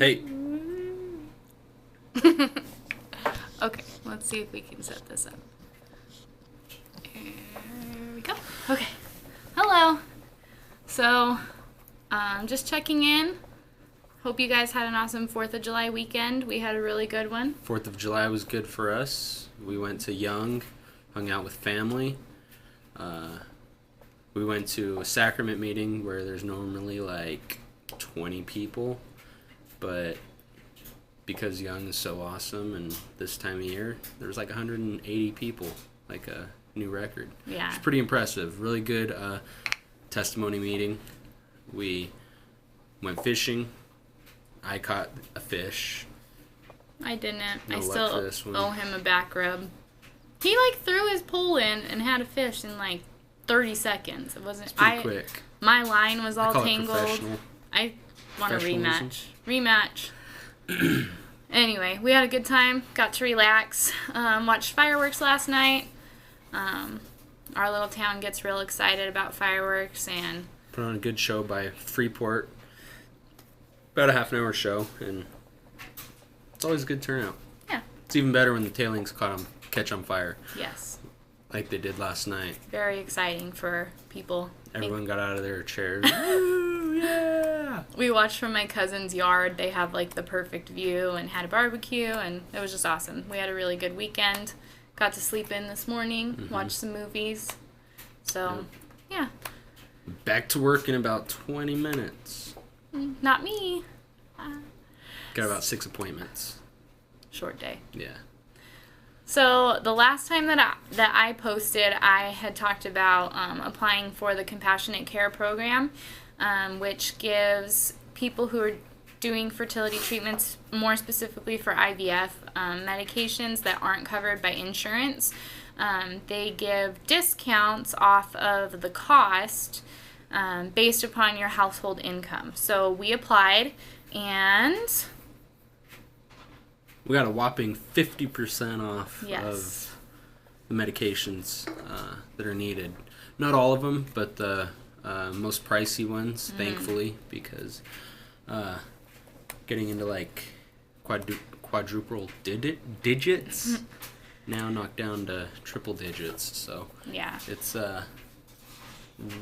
Hey. Okay, let's see if we can set this up. Here we go. Okay. Hello. So, just checking in. Hope you guys had an awesome 4th of July weekend. We had a really good one. 4th of July was good for us. We went to Young, hung out with family. We went to a sacrament meeting where there's normally like 20 people, but because Young is so awesome and this time of year, there was like 180 people, like a new record. Yeah. It's pretty impressive. Really good testimony meeting. We went fishing. I caught a fish. I didn't. No I luck still for this one. owe him a back rub. He threw his pole in and had a fish in 30 seconds. It wasn't. It's pretty quick. My line was all I call tangled. it professional. I want a Professionalism. rematch. Anyway, we had a good time. Got to relax. Watched fireworks last night. Our little town gets real excited about fireworks and Put on a good show by Freeport. About a half an hour show, and it's always a good turnout. yeah, It's even better when the tailings catch on fire, yes, like they did last night. very exciting for people. Everyone got out of their chairs. Woo, yeah! We watched from my cousin's yard. They have the perfect view and had a barbecue, and it was just awesome. We had a really good weekend. Got to sleep in this morning, watch some movies. So, yeah. Back to work in about 20 minutes. Not me. Got about 6 appointments. Short day. Yeah. So the last time that I posted, I had talked about applying for the Compassionate Care Program, which gives people who are doing fertility treatments, more specifically for IVF, medications that aren't covered by insurance. They give discounts off of the cost based upon your household income. So we applied, and We got a whopping 50% off Yes. of the medications that are needed. Not all of them, but the most pricey ones, thankfully, because getting into quadruple digits now knocked down to triple digits. So yeah, it's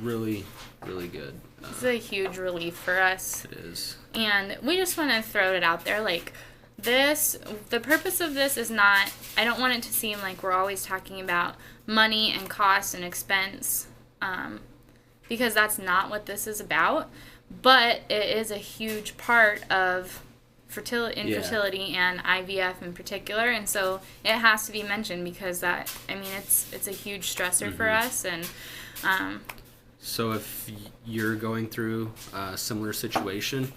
really, really good. it's a huge relief for us. It is. And we just want to throw it out there, the purpose of this is not, I don't want it to seem like we're always talking about money and cost and expense, because that's not what this is about, but it is a huge part of infertility and IVF in particular, and so it has to be mentioned because it's a huge stressor for us, and So if you're going through a similar situation,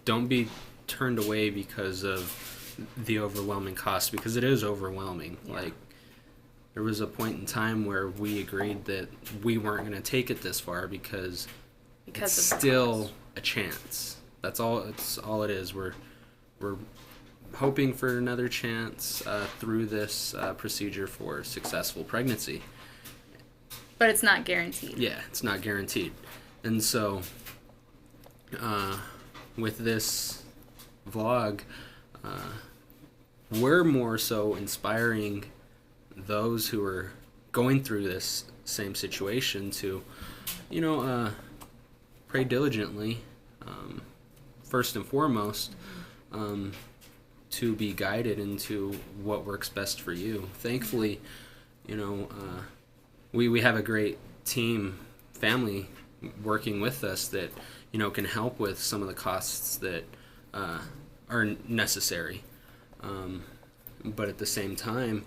don't be turned away because of the overwhelming cost, because it is overwhelming. Yeah. There was a point in time where we agreed that we weren't going to take it this far because it's of the still cost. a chance. That's all. It's all it is. We're hoping for another chance through this procedure for successful pregnancy. But it's not guaranteed. Yeah, it's not guaranteed. And so, with this vlog, we're more so inspiring those who are going through this same situation to, pray diligently, first and foremost, to be guided into what works best for you. Thankfully, we have a great team, family working with us that, can help with some of the costs that are necessary. But at the same time,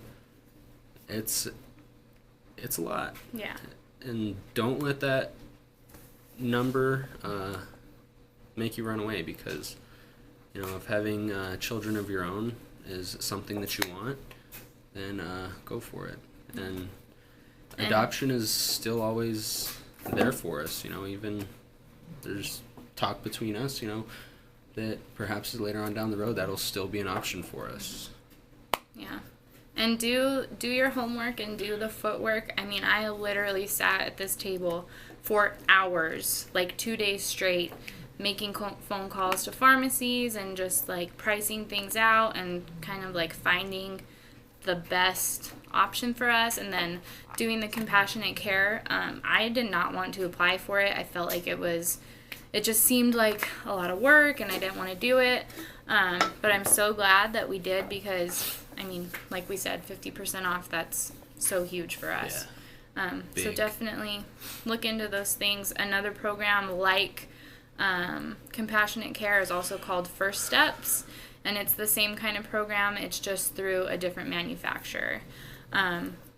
it's a lot. Yeah. And don't let that number make you run away, because, if having children of your own is something that you want, then go for it. And adoption is still always there for us, even there's talk between us, that perhaps later on down the road that'll still be an option for us. Yeah. And do your homework and do the footwork. I literally sat at this table for hours, 2 days straight, making phone calls to pharmacies and just like pricing things out and kind of like finding the best option for us, and then doing the compassionate care. I did not want to apply for it. I felt like it just seemed like a lot of work and I didn't want to do it. But I'm so glad that we did, because I mean, like we said, 50% off, that's so huge for us. So definitely look into those things. Another program like compassionate care is also called First Steps, and it's the same kind of program. It's just through a different manufacturer.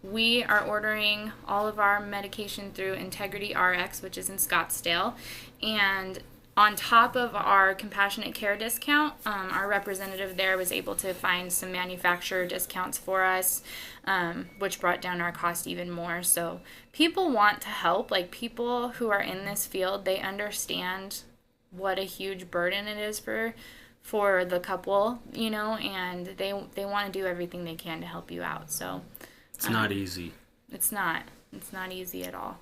We are ordering all of our medication through Integrity RX, which is in Scottsdale, and on top of our compassionate care discount, our representative there was able to find some manufacturer discounts for us, which brought down our cost even more. So people want to help. Like, people who are in this field, they understand what a huge burden it is for the couple, you know, and they want to do everything they can to help you out. So it's not easy. It's not easy at all.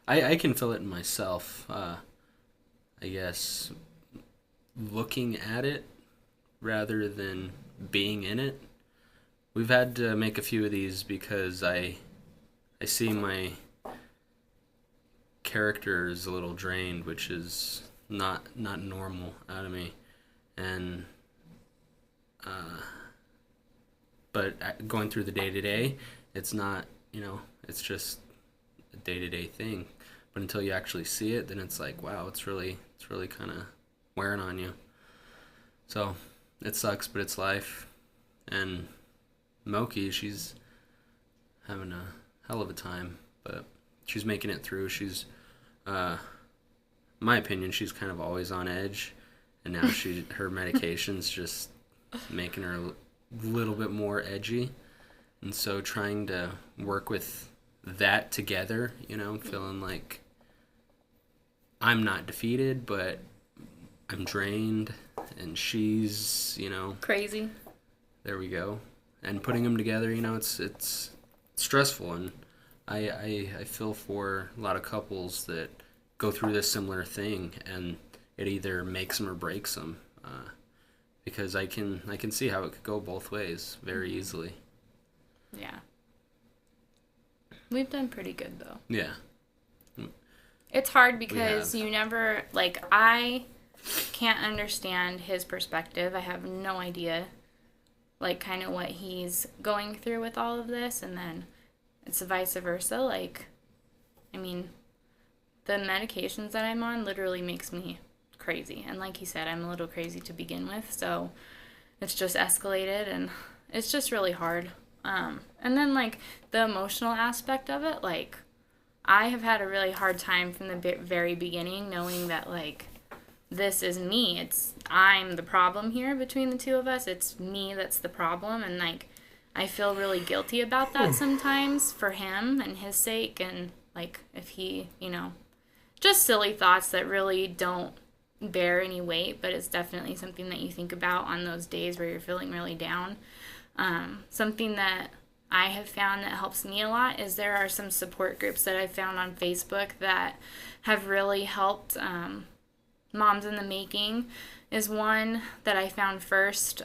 I can feel it in myself. I guess looking at it rather than being in it. We've had to make a few of these because I see my character is a little drained, which is not normal out of me, and but going through the day-to-day, it's not, you know, it's just a day-to-day thing. But until you actually see it, then it's like, wow, it's really kind of wearing on you. So it sucks, but it's life. And Moki, she's having a hell of a time, but she's making it through. She's, in my opinion, she's kind of always on edge, and now her medication's just making her a little bit more edgy. And so trying to work with that together, you know, feeling like I'm not defeated, but I'm drained, and she's, you know, crazy. There we go. And putting them together, you know, it's stressful, and I feel for a lot of couples that go through this similar thing, and it either makes them or breaks them, because I can see how it could go both ways very easily. Yeah. We've done pretty good, though. Yeah. It's hard because you never, like, I can't understand his perspective. I have no idea, like, kind of what he's going through with all of this, and then it's vice versa. Like, I mean, the medications that I'm on literally makes me crazy. And like he said, I'm a little crazy to begin with, so it's just escalated, and it's just really hard. And then, like, the emotional aspect of it, like, I have had a really hard time from the very beginning knowing that, like, this is me. I'm the problem here between the two of us. It's me that's the problem, and, like, I feel really guilty about that sometimes for him and his sake, and, like, if he, you know, just silly thoughts that really don't bear any weight, but it's definitely something that you think about on those days where you're feeling really down. Something that I have found that helps me a lot is there are some support groups that I've found on Facebook that have really helped. Moms in the Making is one that I found first.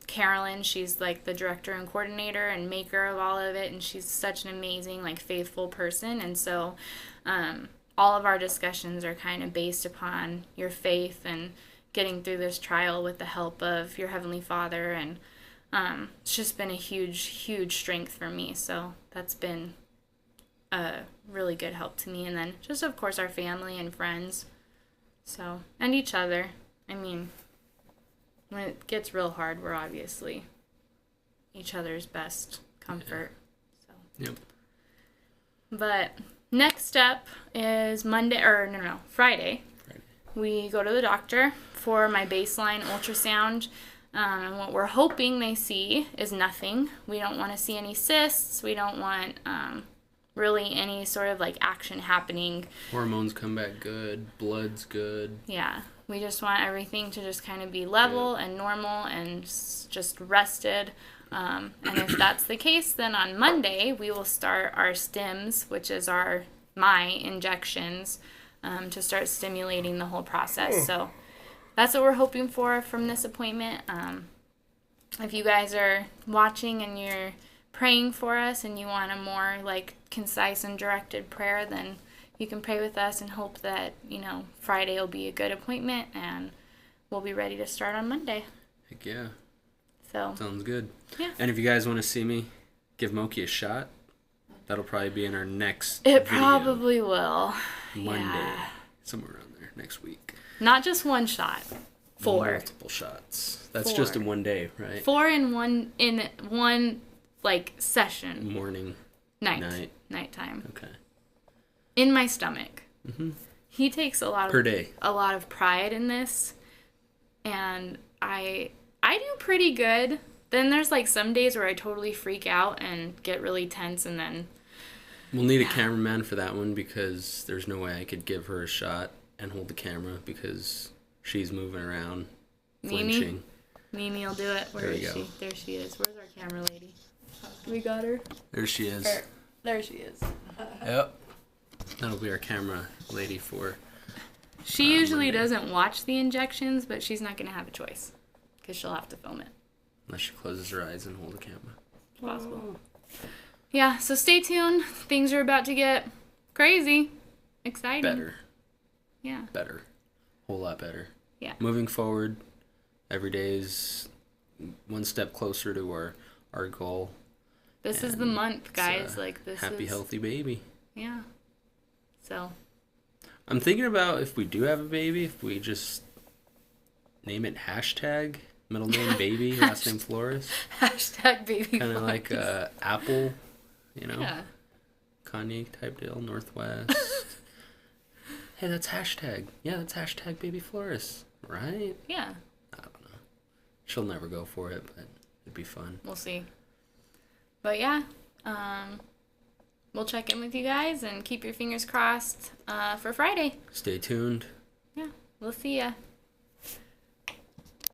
Carolyn, she's like the director and coordinator and maker of all of it, and she's such an amazing, like, faithful person. And so all of our discussions are kind of based upon your faith and getting through this trial with the help of your Heavenly Father, and it's just been a huge strength for me. So that's been a really good help to me. And then just, of course, our family and friends. So, and each other. I mean, when it gets real hard, we're obviously each other's best comfort. So. Yep. But next step is Friday. We go to the doctor for my baseline ultrasound. And what we're hoping they see is nothing. We don't want to see any cysts. We don't want really any sort of, like, action happening. Hormones come back good. Blood's good. Yeah. We just want everything to just kind of be level and normal and just rested. And if that's the case, then on Monday we will start our stims, which is my injections. to start stimulating the whole process. So that's what we're hoping for from this appointment. If you guys are watching and you're praying for us and you want a more like concise and directed prayer, then you can pray with us and hope that, Friday will be a good appointment and we'll be ready to start on Monday. Heck yeah. So sounds good. Yeah. And if you guys want to see me give Moki a shot, that'll probably be in our next It video. probably will. Monday. Yeah. Somewhere around there next week. Not just one shot. 4. Multiple shots. That's 4. just in one day, right? 4 in one like session. Morning. Nighttime. Okay. In my stomach. Mm-hmm. He takes a lot of pride in this, and I do pretty good. Then there's like some days where I totally freak out and get really tense, and then we'll need a cameraman for that one because there's no way I could give her a shot and hold the camera because she's moving around, flinching. Mimi will do it. Where is she? There she is. Where's our camera lady? We got her. There she is. There she is. Yep. That'll be our camera lady for. She usually Monday. doesn't watch the injections, but she's not going to have a choice because she'll have to film it. Unless she closes her eyes and hold the camera. It's possible. Yeah, so stay tuned. Things are about to get crazy. Exciting. Better. Yeah. Better. Whole lot better. Yeah. Moving forward, every day is one step closer to our goal. This is the month, guys. Happy, healthy baby. Yeah. So. I'm thinking about if we do have a baby, if we just name it hashtag, middle name baby, last name Flores. Hashtag baby Kind of like Apple, Yeah. Kanye type deal, Northwest. Hey, that's hashtag. Yeah, that's hashtag baby Flores, right? Yeah. I don't know. She'll never go for it, but it'd be fun. We'll see. But yeah, we'll check in with you guys and keep your fingers crossed for Friday. Stay tuned. Yeah, we'll see ya.